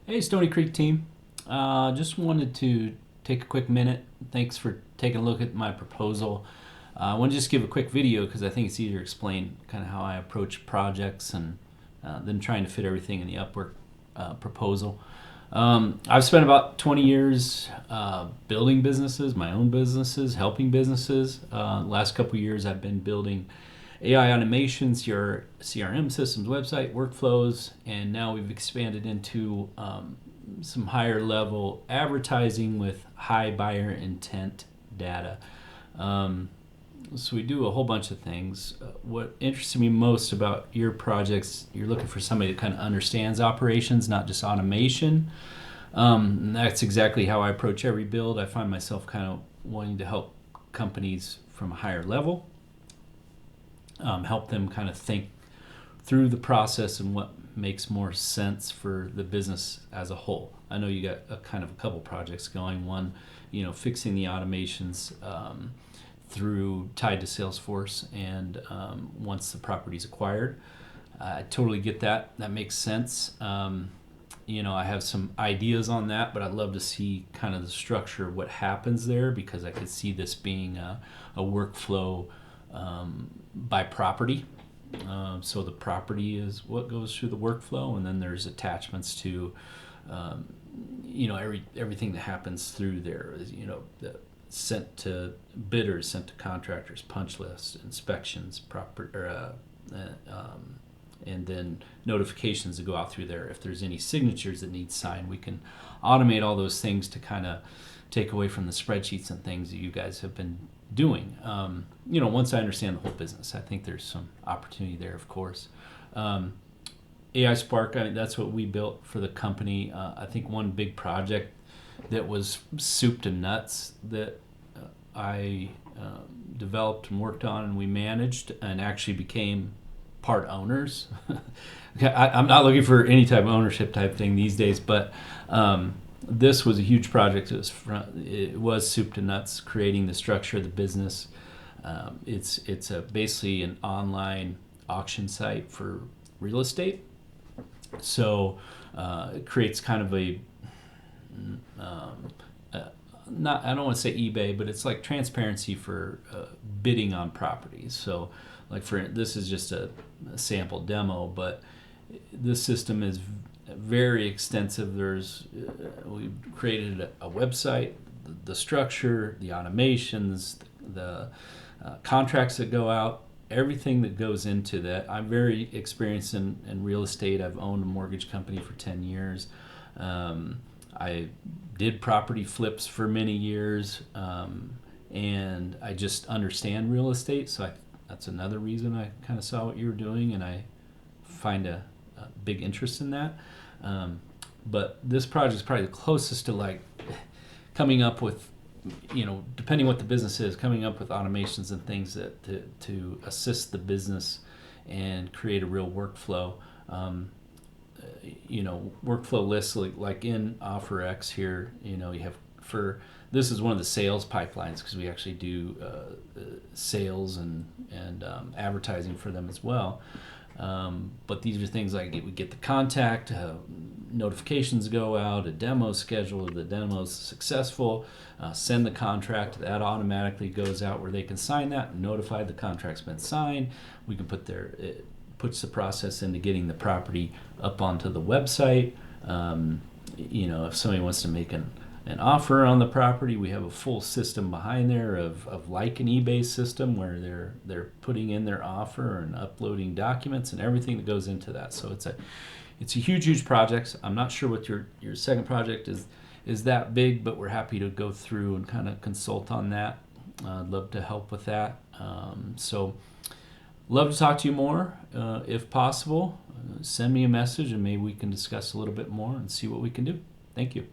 Hey, Stony Creek team. Just wanted to take a quick minute. Thanks for taking a look at my proposal. I want to just give a quick video because I think it's easier to explain kind of how I approach projects and then trying to fit everything in the Upwork proposal. I've spent about 20 years building businesses, my own businesses, helping businesses. Last couple of years I've been building AI automations, your CRM systems, website workflows, and now we've expanded into some higher level advertising with high buyer intent data. So we do a whole bunch of things. What interested me most about your projects, you're looking for somebody that kind of understands operations, not just automation. And that's exactly how I approach every build. I find myself kind of wanting to help companies from a higher level. Help them kind of think through the process and what makes more sense for the business as a whole. I know you got a couple projects going. One, fixing the automations through tied to Salesforce, and once the property's acquired, I totally get that. That makes sense. I have some ideas on that, but I'd love to see kind of the structure of what happens there, because I could see this being a workflow by property. So the property is what goes through the workflow, and then there's attachments to everything that happens through there is sent to bidders, sent to contractors, punch lists, inspections, and then notifications that go out through there. If there's any signatures that need signed, we can automate all those things to kind of take away from the spreadsheets and things that you guys have been doing. Once I understand the whole business, I think there's some opportunity there, of course. AI Spark, that's what we built for the company. I think one big project that was soup to nuts that I developed and worked on and we managed and actually became part owners. I'm not looking for any type of ownership type thing these days, but this was a huge project. It was soup to nuts, creating the structure of the business. It's basically an online auction site for real estate. So it creates kind of I don't want to say eBay, but it's like transparency for bidding on properties. So this is just a sample demo, but this system is very extensive. We've created a website, the structure, the automations, the contracts that go out, everything that goes into that. I'm very experienced in real estate. I've owned a mortgage company for 10 years. I did property flips for many years, and I just understand real estate. So that's another reason I kind of saw what you were doing, and I find a big interest in that. But this project is probably the closest to coming up with, depending what the business is, coming up with automations and things that to assist the business and create a real workflow. Workflow lists like in OfferX here. You have this is one of the sales pipelines, because we actually do sales and advertising for them as well. But these are things like we get the contact, notifications go out, a demo scheduled, the demo's successful, send the contract, that automatically goes out where they can sign that, notify the contract's been signed. We can it puts the process into getting the property up onto the website. If somebody wants to make an offer on the property, we have a full system behind there of like an eBay system where they're putting in their offer and uploading documents and everything that goes into that. So it's a huge project. I'm not sure what your second project is that big, but we're happy to go through and kind of consult on that. I'd love to help with that. So love to talk to you more if possible. Send me a message and maybe we can discuss a little bit more and see what we can do. Thank you.